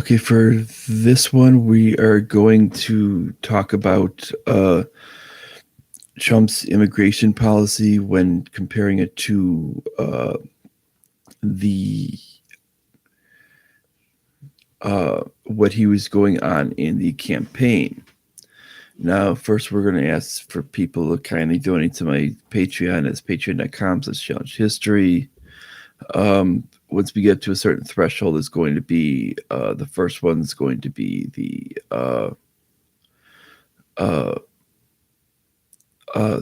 Okay, for this one, we are going to talk about Trump's immigration policy when comparing it to the what he was going on in the campaign. Now, first, we're going to ask for people to kindly donate to my Patreon. It's patreon.com/challenge history. Once we get to a certain threshold, it's going to be the first one is going to be the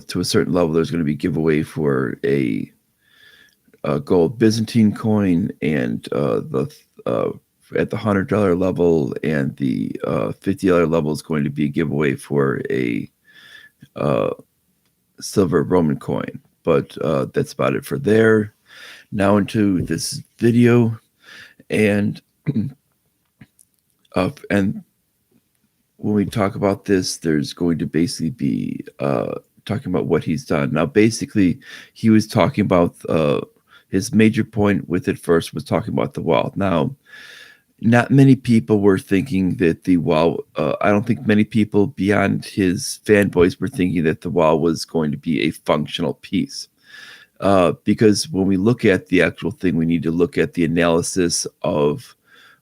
to a certain level. There's going to be giveaway for a gold Byzantine coin, and the at the $100 level and the $50 level is going to be a giveaway for a silver Roman coin. But that's about it for there. Now into this video, and and when we talk about this, there's going to basically be talking about what he's done. Now, basically, he was talking about his major point with it first was talking about the wall. Now, not many people were thinking that the wall, I don't think many people beyond his fanboys were thinking that the wall was going to be a functional piece. Because when we look at the actual thing, we need to look at the analysis of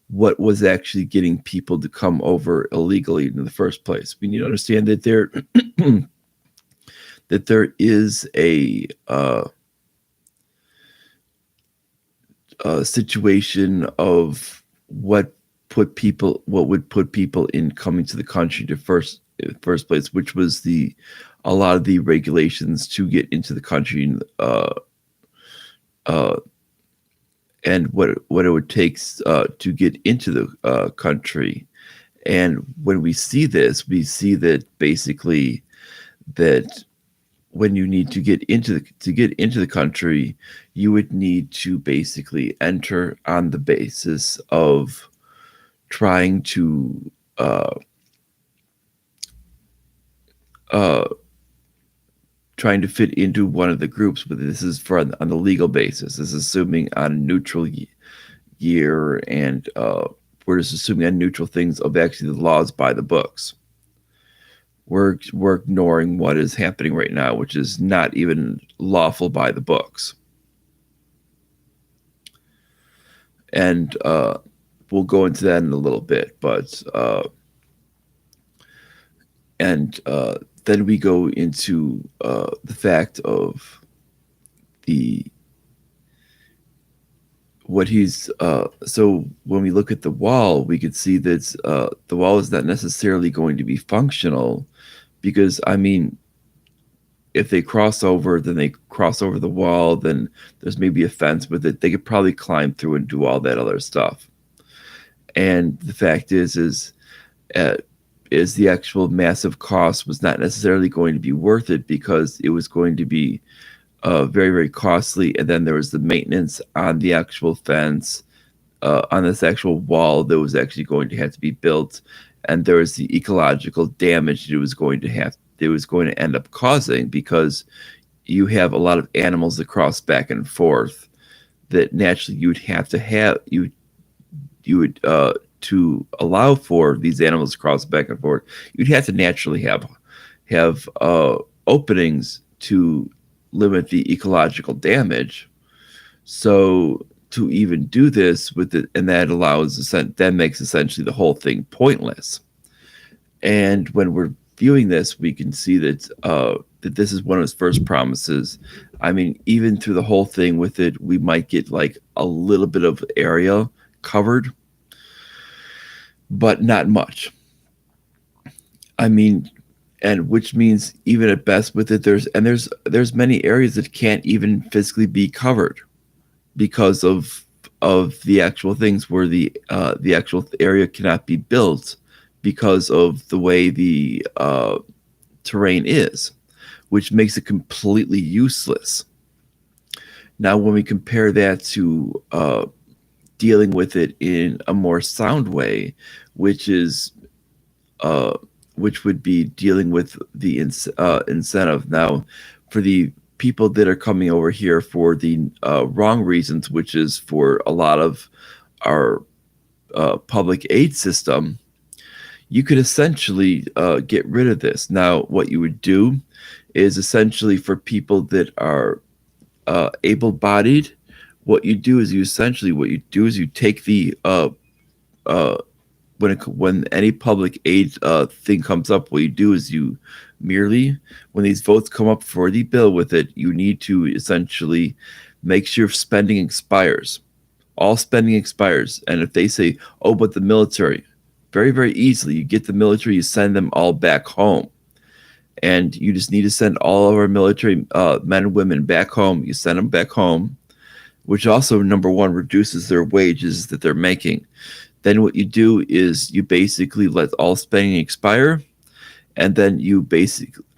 what was actually getting people to come over illegally in the first place. We need to understand that there is a situation of what would put people in coming to the country in the first place, which was a lot of the regulations to get into the country, and what it would take to get into the country. And when we see this, we see that basically that when you need to get into the country, you would need to basically enter on the basis of trying to fit into one of the groups, but this is on the legal basis. This is assuming on a neutral year, and we're just assuming on neutral things of actually the laws by the books. We're ignoring what is happening right now, which is not even lawful by the books. And we'll go into that in a little bit, but then we go into the fact of what he's so when we look at the wall, we could see that the wall is not necessarily going to be functional, because I mean, if they cross over, then they cross over the wall, then there's maybe a fence with it. They could probably climb through and do all that other stuff. And the fact is the actual massive cost was not necessarily going to be worth it, because it was going to be very, very costly. And then there was the maintenance on the actual fence, on this actual wall that was actually going to have to be built. And there was the ecological damage it was going to end up causing, because you have a lot of animals that cross back and forth that naturally you would have to have, you would to allow for these animals to cross back and forth, you'd have to naturally have openings to limit the ecological damage. So to even do this with it, and that makes essentially the whole thing pointless. And when we're viewing this, we can see that that this is one of his first promises. I mean, even through the whole thing with it, we might get like a little bit of area covered, but not much. I mean, and which means even at best with it, there's many areas that can't even physically be covered because of the actual things where the actual area cannot be built because of the way the terrain is, which makes it completely useless. Now, when we compare that to dealing with it in a more sound way, which would be dealing with the incentive. Now, for the people that are coming over here for the wrong reasons, which is for a lot of our public aid system, you could essentially get rid of this. Now, what you would do is essentially for people that are able-bodied, what you do is you take the when any public aid thing comes up, what you do is you merely, when these votes come up for the bill with it, you need to essentially make sure spending expires. All spending expires. And if they say, oh, but the military, very, very easily, you get the military, you send them all back home. And you just need to send all of our military men and women back home. You send them back home, which also, number one, reduces their wages that they're making. Then what you do is you basically let all spending expire, and then you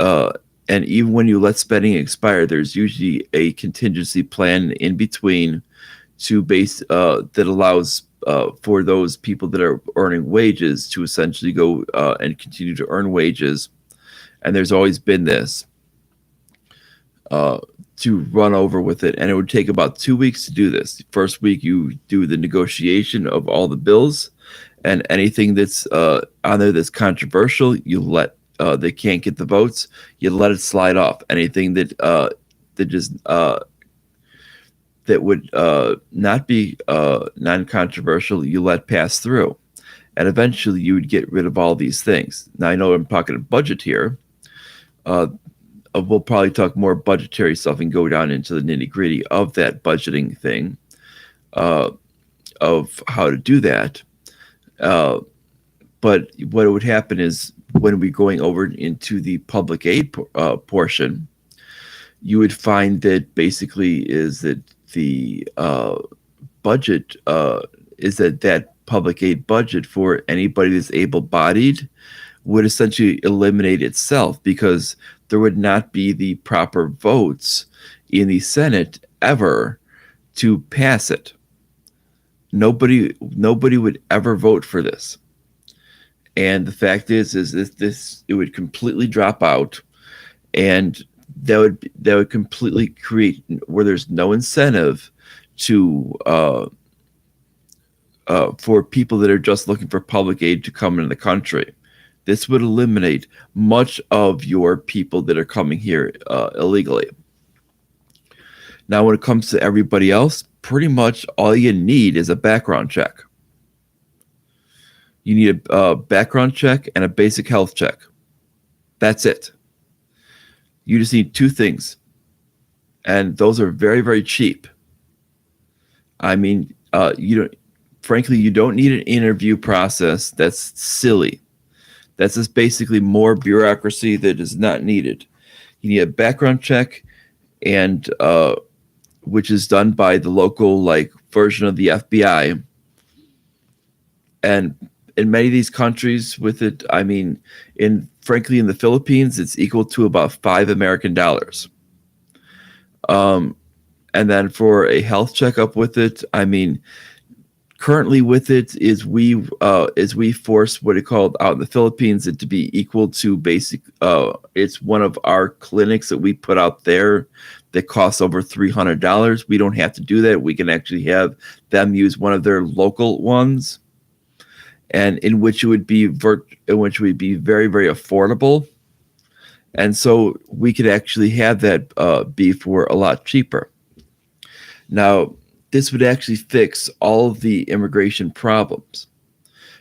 and even when you let spending expire, there's usually a contingency plan in between that allows for those people that are earning wages to essentially go and continue to earn wages. And there's always been this to run over with it, and it would take about 2 weeks to do this. The first week you do the negotiation of all the bills, and anything that's on there that's controversial, you let they can't get the votes, you let it slide off. Anything that would not be non-controversial, you let pass through, and eventually you would get rid of all these things. Now, I know I'm talking budget here. We'll probably talk more budgetary stuff and go down into the nitty-gritty of that budgeting thing, of how to do that. But what would happen is when we're going over into the public aid portion, you would find that basically is that the budget is that public aid budget for anybody that's able-bodied would essentially eliminate itself, because there would not be the proper votes in the Senate ever to pass it. Nobody would ever vote for this. And the fact is this it would completely drop out, and that would completely create where there's no incentive to for people that are just looking for public aid to come into the country. This would eliminate much of your people that are coming here illegally. Now, when it comes to everybody else, pretty much all you need is a background check. You need a background check and a basic health check. That's it. You just need two things. And those are very, very cheap. I mean, frankly, you don't need an interview process. That's silly. That's just basically more bureaucracy that is not needed. You need a background check, and which is done by the local version of the FBI. And in many of these countries with it, I mean, frankly, in the Philippines, it's equal to about $5 American. And then for a health checkup with it, I mean, currently with it is we force what it called out in the Philippines it to be equal to basic. It's one of our clinics that we put out there that costs over $300. We don't have to do that. We can actually have them use one of their local ones, and in which it would be very, very affordable. And so we could actually have that be for a lot cheaper. Now, this would actually fix all of the immigration problems.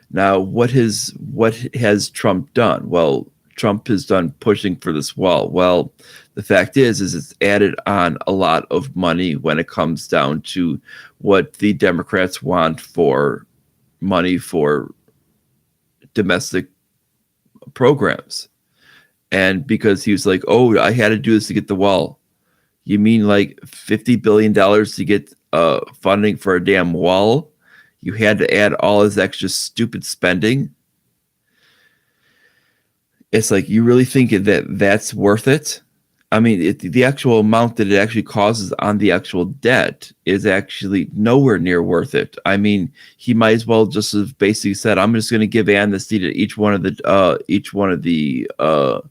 Now, what has Trump done? Well, Trump has done pushing for this wall. Well, the fact is it's added on a lot of money when it comes down to what the Democrats want for money for domestic programs. And because he was like, oh, I had to do this to get the wall. You mean like $50 billion to get funding for a damn wall? You had to add all his extra stupid spending? It's like, you really think that's worth it? I mean, the actual amount that it actually causes on the actual debt is actually nowhere near worth it. I mean, he might as well just have basically said, I'm just going to give amnesty to each one of the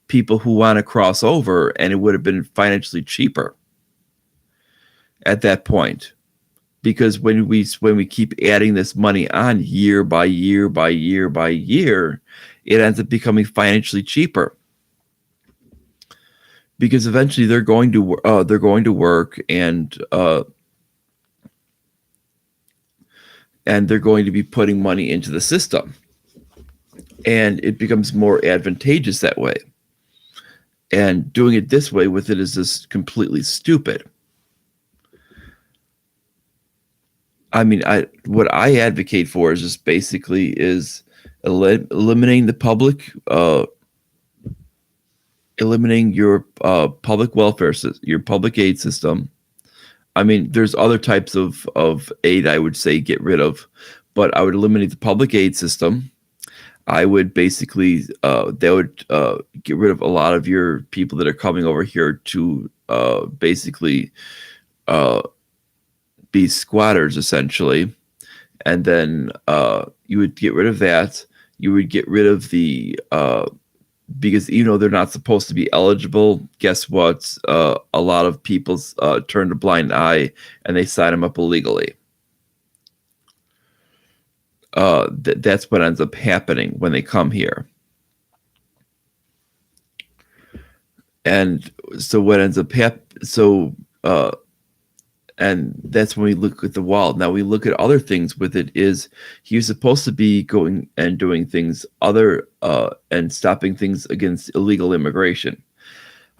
people who want to cross over, and it would have been financially cheaper at that point. because when we keep adding this money on year by year by year by year, it ends up becoming financially cheaper. Because eventually they're going to work, and they're going to be putting money into the system, and it becomes more advantageous that way. And doing it this way with it is just completely stupid. I mean, what I advocate for is just basically eliminating the public, eliminating your public welfare system, your public aid system. I mean, there's other types of aid I would say get rid of, but I would eliminate the public aid system. I would basically, they would get rid of a lot of your people that are coming over here to basically be squatters, essentially. And then you would get rid of that. You would get rid of the, because they're not supposed to be eligible. Guess what? A lot of people turn a blind eye and they sign them up illegally. That's what ends up happening when they come here. And so what ends up and that's when we look at the wall. Now we look at other things with it. Is he was supposed to be going and doing things and stopping things against illegal immigration.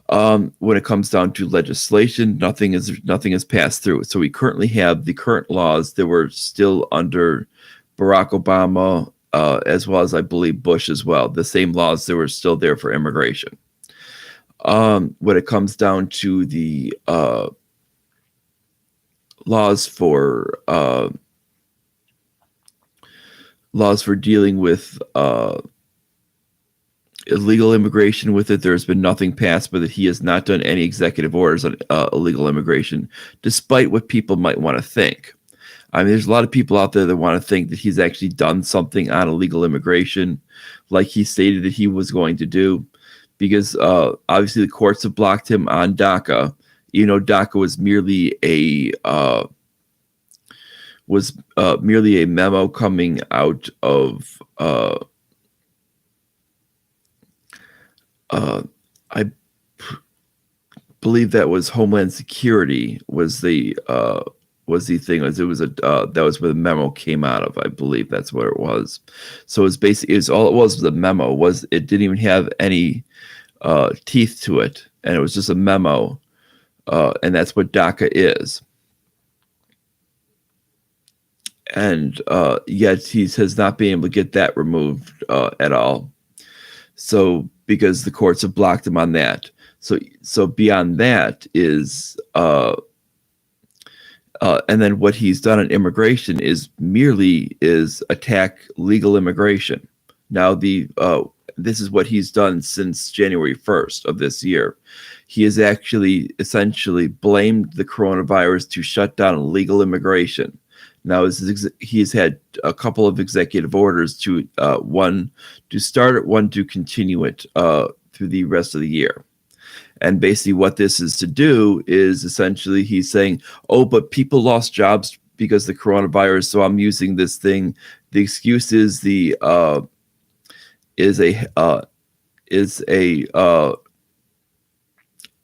When it comes down to legislation, nothing is passed through. So we currently have the current laws that were still under Barack Obama, as well as I believe Bush as well. The same laws that were still there for immigration. When it comes down to the laws for dealing with illegal immigration with it, there's been nothing passed, but that he has not done any executive orders on illegal immigration, despite what people might want to think. I mean, there's a lot of people out there that want to think that he's actually done something on illegal immigration, like he stated that he was going to do, because obviously the courts have blocked him on DACA. DACA was merely a memo coming out of I believe that was Homeland Security was the thing. It was that was where the memo came out of. I believe that's what it was. So it's basically all it was a memo. It didn't even have any teeth to it, and it was just a memo. And that's what DACA is. And yet he has not been able to get that removed at all. So because the courts have blocked him on that. So beyond that is, and then what he's done on immigration is merely attack legal immigration. Now this is what he's done since January 1st of this year. He has actually essentially blamed the coronavirus to shut down illegal immigration. Now he's had a couple of executive orders to one to start it, one to continue it through the rest of the year. And basically what this is to do is essentially he's saying, oh, but people lost jobs because of the coronavirus, so I'm using this thing. The excuse is is a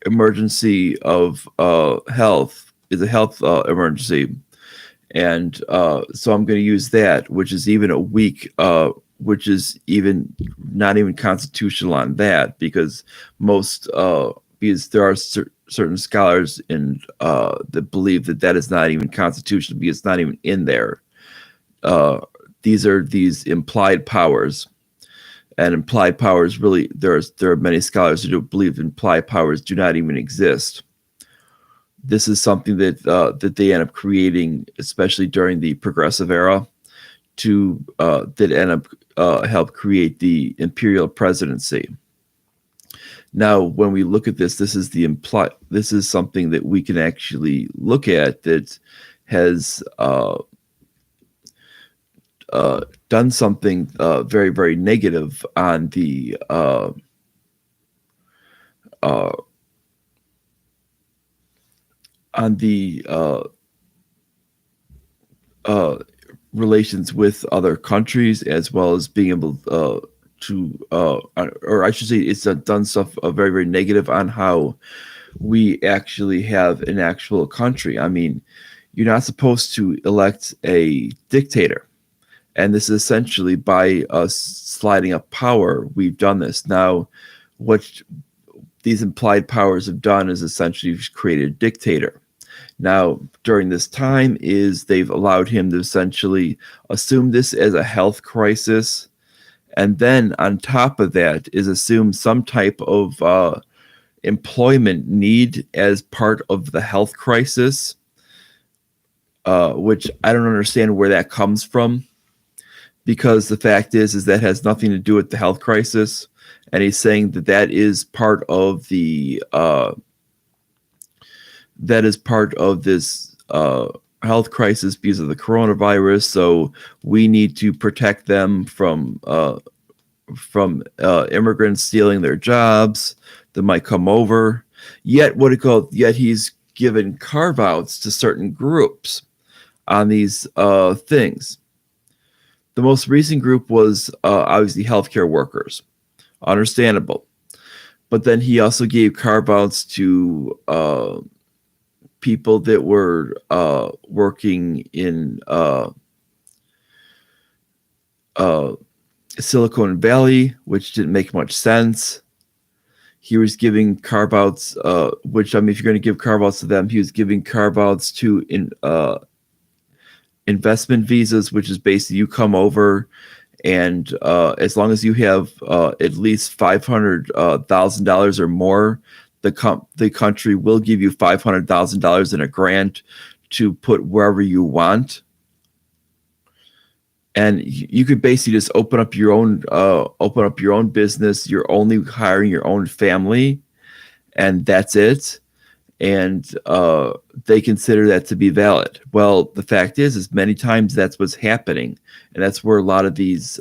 emergency of health, is a health emergency. And so I'm going to use that, which is even a weak, which is even not even constitutional on that, because because there are certain scholars that believe that is not even constitutional, because it's not even in there. These are these implied powers. And implied powers really, there are many scholars who believe implied powers do not even exist. This is something that they end up creating, especially during the progressive era, that end up help create the imperial presidency. Now, when we look at this, this is something that we can actually look at that has done something very, very negative on the uh, relations with other countries, as well as being able or I should say, it's done stuff very, very negative on how we actually have an actual country. I mean, you're not supposed to elect a dictator. And this is essentially by us sliding up power, we've done this. Now, what these implied powers have done is essentially created a dictator. Now, during this time, is they've allowed him to essentially assume this as a health crisis, and then on top of that is assume some type of employment need as part of the health crisis, which I don't understand where that comes from, because the fact is that has nothing to do with the health crisis, and he's saying that that is part of the this health crisis because of the coronavirus. So we need to protect them from immigrants stealing their jobs that might come over. Yet he's given carve outs to certain groups on these things. The most recent group was obviously healthcare workers. Understandable. But then he also gave carve outs to people that were working in Silicon Valley, which didn't make much sense. He was giving carve outs, which, I mean, if you're going to give carve outs to them, he was giving carve outs to investment visas, which is basically you come over, and as long as you have at least $500,000 or more, the country will give you $500,000 in a grant to put wherever you want. And you could basically just open up your own business. You're only hiring your own family, and that's it. And they consider that to be valid. Well, the fact is many times that's what's happening, and that's where a lot of these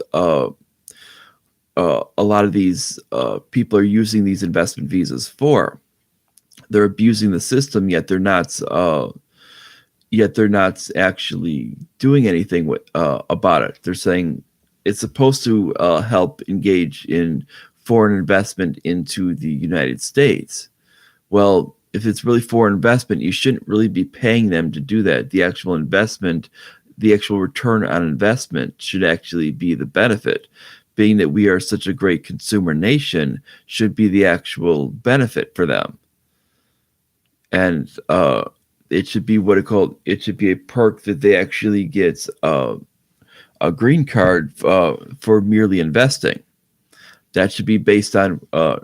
people are using these investment visas for. They're abusing the system, yet they're not actually doing anything about it. They're saying it's supposed to help engage in foreign investment into the United States. Well, if it's really foreign investment, you shouldn't really be paying them to do that. The actual investment, the actual return on investment should actually be the benefit. Being that we are such a great consumer nation should be the actual benefit for them. And it should be it should be a perk that they actually get a green card for merely investing. That should be based on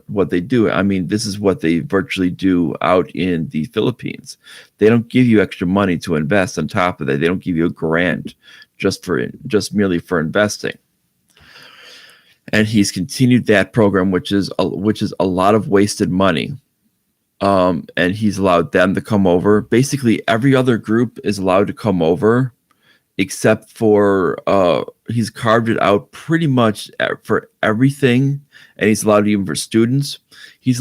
what they do. I mean, this is what they virtually do out in the Philippines. They don't give you extra money to invest on top of that. They don't give you a grant just merely for investing. And he's continued that program, which is a lot of wasted money. And he's allowed them to come over. Basically, every other group is allowed to come over, except for he's carved it out pretty much for everything, and he's allowed even for students. He's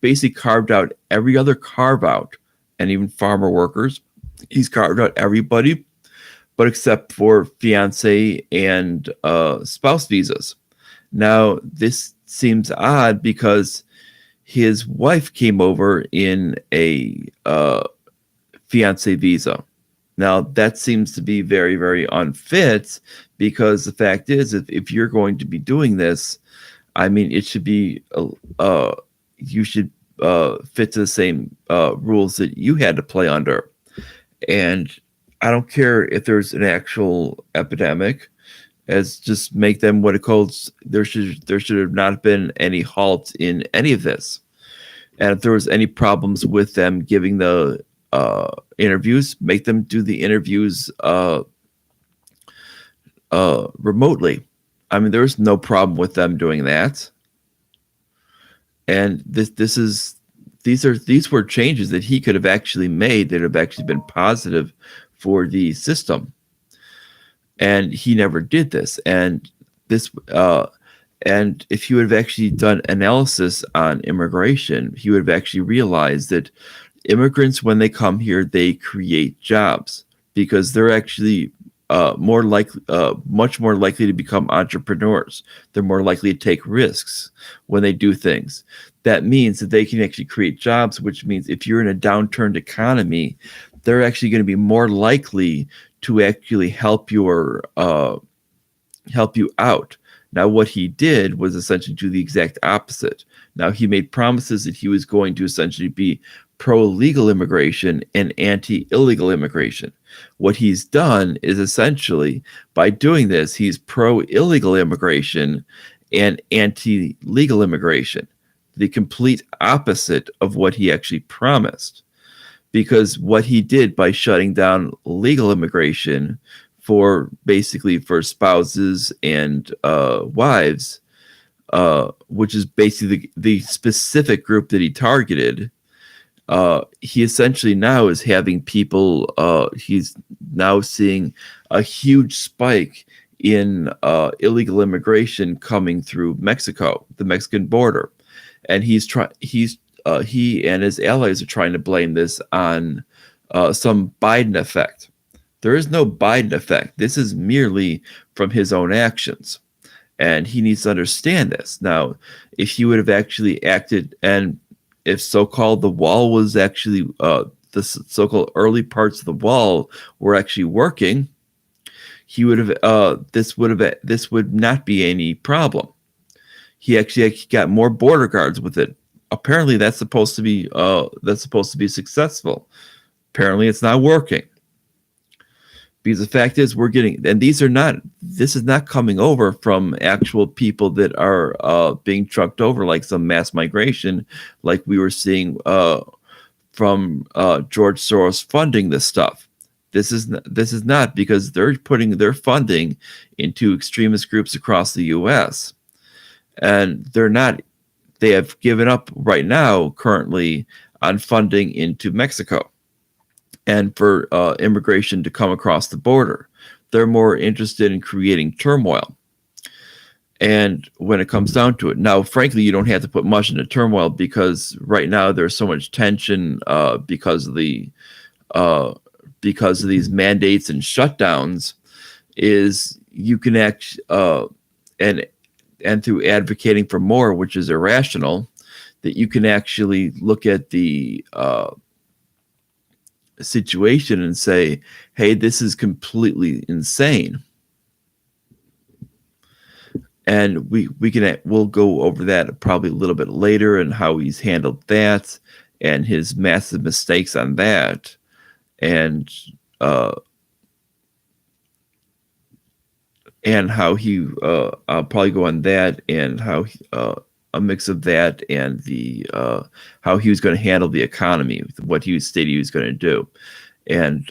basically carved out every other carve out, and even farmer workers. He's carved out everybody, but except for fiance and spouse visas. Now, this seems odd because his wife came over in a fiance visa. Now, that seems to be very, very unfit, because the fact is, if you're going to be doing this, I mean, it should be, you should fit to the same rules that you had to play under. And I don't care if there's an actual epidemic, as just make them what it calls, there should have not been any halt in any of this. And if there was any problems with them giving the interviews, make them do the interviews remotely. I mean, there's no problem with them doing that. And these were changes that he could have actually made that have actually been positive for the system. And he never did this. And and if he would have actually done analysis on immigration, he would have actually realized that immigrants, when they come here, they create jobs. because they're actually much more likely to become entrepreneurs. They're more likely to take risks when they do things. That means that they can actually create jobs, which means if you're in a downturned economy, they're actually going to be more likely to actually help you out. Now, what he did was essentially do the exact opposite. Now, he made promises that he was going to essentially be pro-legal immigration and anti-illegal immigration. What he's done is essentially, by doing this, he's pro-illegal immigration and anti-legal immigration, the complete opposite of what he actually promised. Because what he did by shutting down legal immigration for spouses and wives, which is basically the specific group that he targeted, he essentially now is having people, he's now seeing a huge spike in illegal immigration coming through Mexico, the Mexican border. And he and his allies are trying to blame this on some Biden effect. There is no Biden effect. This is merely from his own actions. And he needs to understand this. Now, if he would have actually acted, and if so-called the wall was actually, the so-called early parts of the wall were actually working, he would have, this would not be any problem. He actually got more border guards with it. Apparently that's supposed to be successful. Apparently it's not working. Because the fact is, this is not coming over from actual people that are being trucked over like some mass migration, like we were seeing from George Soros funding this stuff. This is not, because they're putting their funding into extremist groups across the U.S. and they have given up right now currently on funding into Mexico and for immigration to come across the border. They're more interested in creating turmoil. And when it comes down to it, now, frankly, you don't have to put much into turmoil, because right now there's so much tension because of these mandates and shutdowns. Is you can act and through advocating for more, which is irrational, that you can actually look at the situation and say, hey, this is completely insane. And we'll go over that probably a little bit later, and how he's handled that and his massive mistakes on that. And how he I'll probably go on that, and how a mix of that and the how he was going to handle the economy, what he stated he was going to do. And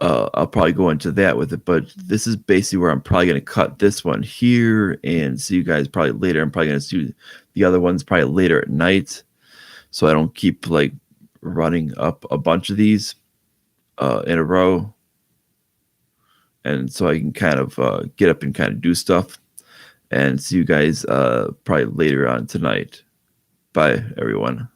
I'll probably go into that with it, but this is basically where I'm probably going to cut this one here and see you guys probably later. I'm probably going to do the other ones probably later at night, so I don't keep like running up a bunch of these in a row. And so I can kind of get up and kind of do stuff, and see you guys probably later on tonight. Bye, everyone.